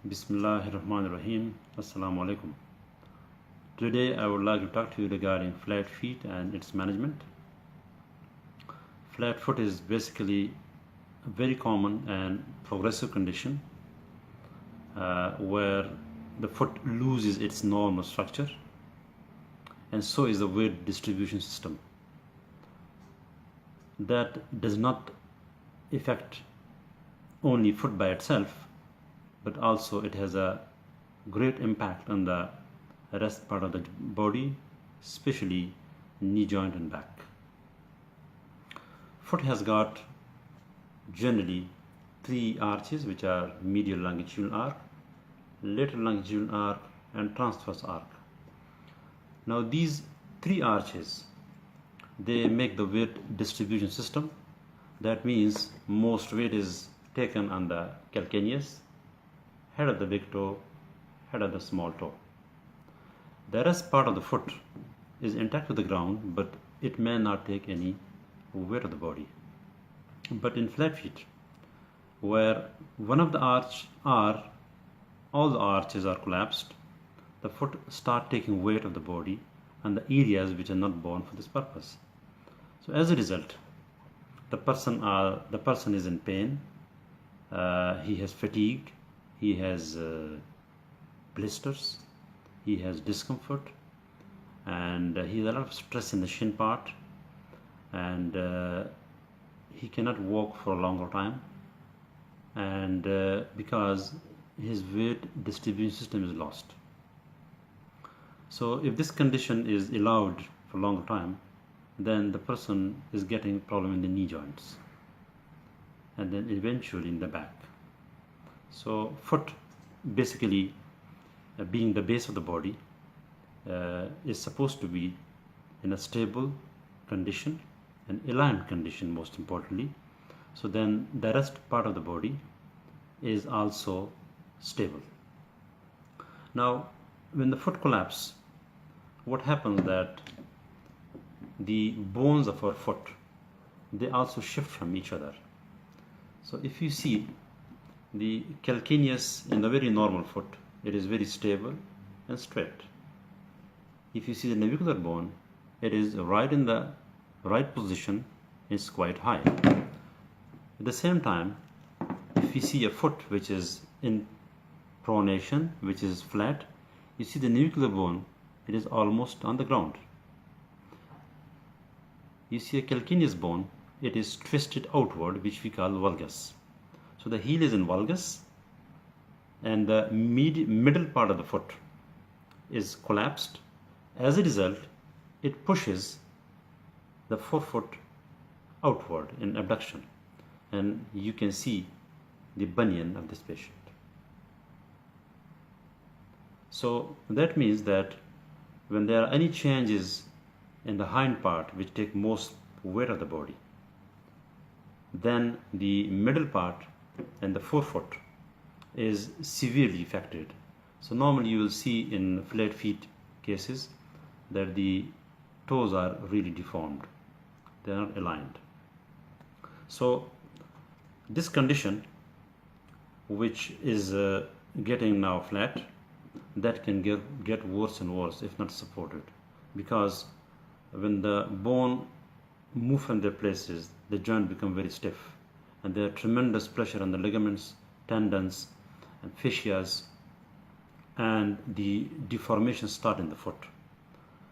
Bismillahirrahmanirrahim. Assalamu alaikum. Today I would like to talk to you regarding flat feet and its management. Flat foot is basically a very common and progressive condition where the foot loses its normal structure, and so is the weight distribution system. That does not affect only foot by itself, but also it has a great impact on the rest part of the body, especially knee joint and back. Foot has got generally three arches, which are medial longitudinal arc, lateral longitudinal arc, and transverse arc. Now these three arches, they make the weight distribution system. That means most weight is taken on the calcaneus, head of the big toe, head of the small toe. The rest part of the foot is intact to the ground, but it may not take any weight of the body. But in flat feet, where one of the all the arches are collapsed, the foot start taking weight of the body and the areas which are not born for this purpose. So as a result, the person is in pain, he has fatigue, he has blisters, he has discomfort, and he has a lot of stress in the shin part, and he cannot walk for a longer time, and because his weight distribution system is lost. So if this condition is allowed for a longer time, then the person is getting problem in the knee joints, and then eventually in the back. So foot, basically being the base of the body, is supposed to be in a stable condition, an aligned condition most importantly. So then the rest part of the body is also stable. Now when the foot collapses, what happens that the bones of our foot, they also shift from each other. So if you see the calcaneus in the very normal foot, it is very stable and straight. If you see the navicular bone, it is right in the right position, it's quite high. At the same time, if you see a foot which is in pronation, which is flat, you see the navicular bone, it is almost on the ground. You see a calcaneus bone, it is twisted outward, which we call valgus. So the heel is in valgus, and the middle part of the foot is collapsed. As a result, it pushes the forefoot outward in abduction, and you can see the bunion of this patient. So that means that when there are any changes in the hind part which take most weight of the body, then the middle part and the forefoot is severely affected. So normally you will see in flat feet cases that the toes are really deformed, they are not aligned. So this condition, which is getting now flat, that can get worse and worse if not supported, because when the bone move from their places, the joint become very stiff, and there are tremendous pressure on the ligaments, tendons, and fascias, and the deformation start in the foot.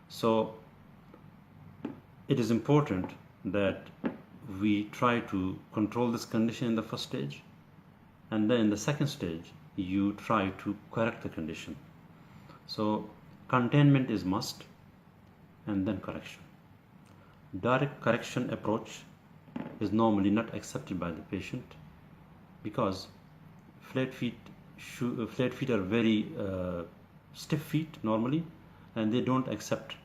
So it is important that we try to control this condition in the first stage, and then in the second stage you try to correct the condition. So containment is must, and then correction. Direct correction approach is normally not accepted by the patient, because flat feet are very stiff feet normally, and they don't accept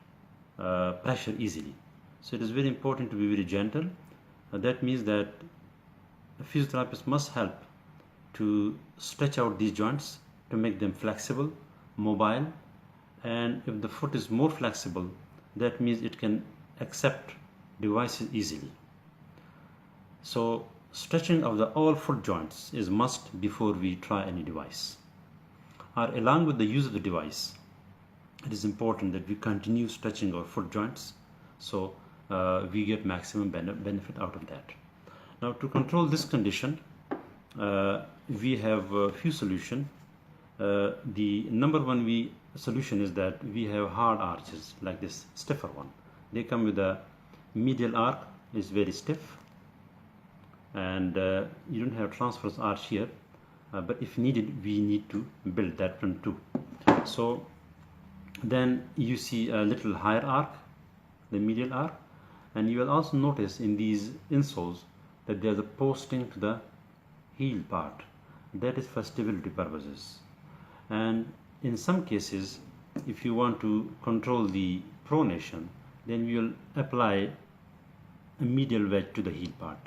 pressure easily. So it is very important to be very gentle. That means that a physiotherapist must help to stretch out these joints to make them flexible, mobile, and if the foot is more flexible, that means it can accept devices easily. So stretching of the all foot joints is must before we try any device. are along with the use of the device, it is important that we continue stretching our foot joints, so we get maximum benefit out of that. Now, to control this condition, we have a few solutions. The number one solution is that we have hard arches like this stiffer one. They come with a medial arc is very stiff, and you don't have transverse arch here, but if needed we need to build that one too. So then you see a little higher arc, the medial arc, and you will also notice in these insoles that there's a posting to the heel part. That is for stability purposes. And in some cases, if you want to control the pronation, then we will apply a medial wedge to the heel part.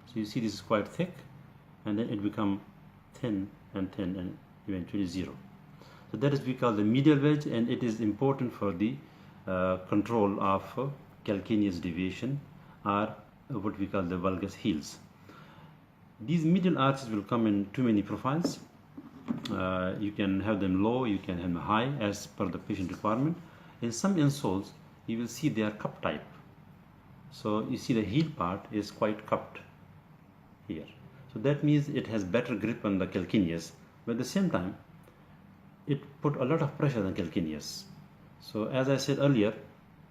So you see this is quite thick, and then it becomes thin and eventually zero. So that is we call the medial wedge, and it is important for the control of calcaneus deviation, or what we call the valgus heels. These medial arches will come in too many profiles. You can have them low, you can have them high as per the patient requirement. In some insoles you will see they are cup type. So you see the heel part is quite cupped here. So that means it has better grip on the calcaneus, but at the same time it put a lot of pressure on calcaneus. So as I said earlier,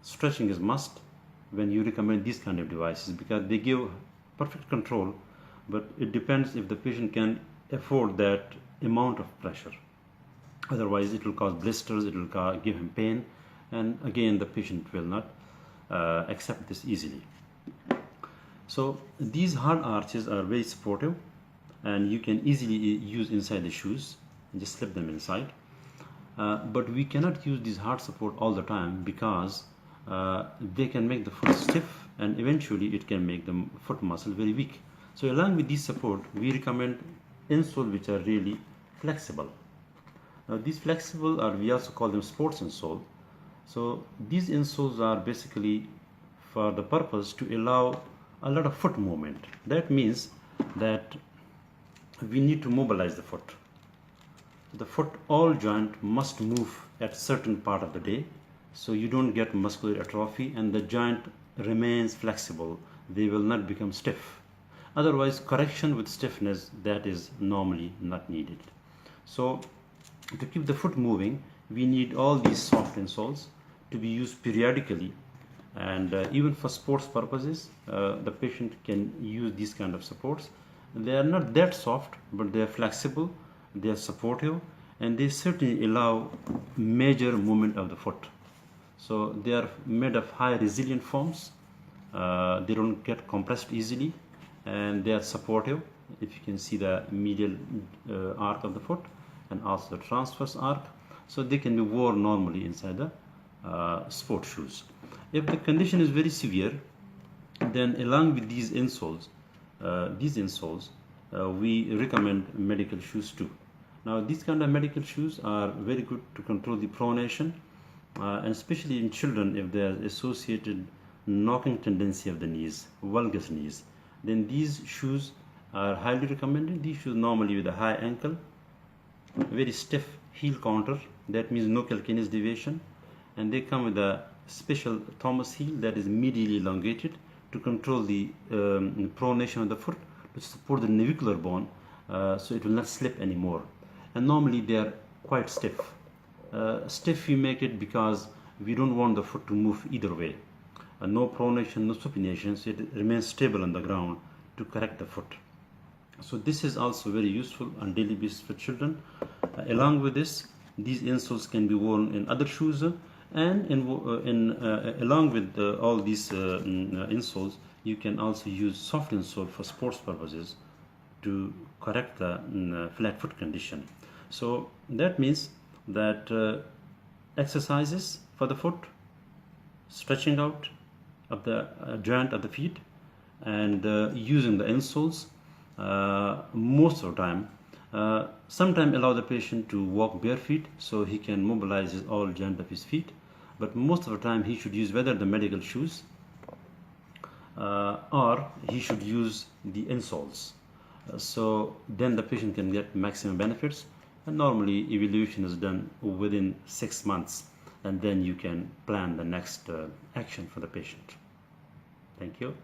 stretching is must when you recommend these kind of devices, because they give perfect control, but it depends if the patient can afford that amount of pressure. Otherwise it will cause blisters, it will give him pain, and again the patient will not accept this easily. So these hard arches are very supportive, and you can easily use inside the shoes and just slip them inside. But we cannot use these hard support all the time, because they can make the foot stiff, and eventually it can make the foot muscle very weak. So along with these support, we recommend insoles which are really flexible. Now these flexible are, we also call them sports insole. So these insoles are basically for the purpose to allow a lot of foot movement. That means that we need to mobilize the foot. The foot, all joint must move at certain part of the day, so you don't get muscular atrophy and the joint remains flexible. They will not become stiff. Otherwise, correction with stiffness, that is normally not needed. So to keep the foot moving, we need all these soft insoles to be used periodically, and even for sports purposes the patient can use these kind of supports. They are not that soft, but they are flexible, they are supportive, and they certainly allow major movement of the foot. So they are made of high resilient forms. They don't get compressed easily, and they are supportive. If you can see the medial arc of the foot and also the transverse arc, so they can be worn normally inside the sport shoes. If the condition is very severe, then along with these insoles, we recommend medical shoes too. Now these kind of medical shoes are very good to control the pronation, and especially in children if there is associated knocking tendency of the knees, valgus knees, then these shoes are highly recommended. These shoes normally with a high ankle, very stiff heel counter, that means no calcaneus deviation, and they come with a special Thomas heel that is medially elongated to control the pronation of the foot, to support the navicular bone, so it will not slip anymore. And normally they are quite stiff. Stiff we make it because we don't want the foot to move either way. No pronation, no supination, so it remains stable on the ground to correct the foot. So this is also very useful on daily basis for children. Along with this, these insoles can be worn in other shoes, and along with all these insoles, you can also use soft insole for sports purposes to correct the flat foot condition. So that means that exercises for the foot, stretching out of the joint of the feet, and using the insoles most of the time. Sometimes allow the patient to walk bare feet so he can mobilize all joint of his feet, but most of the time he should use whether the medical shoes or he should use the insoles. So then the patient can get maximum benefits. And normally evaluation is done within 6 months, and then you can plan the next action for the patient. Thank you.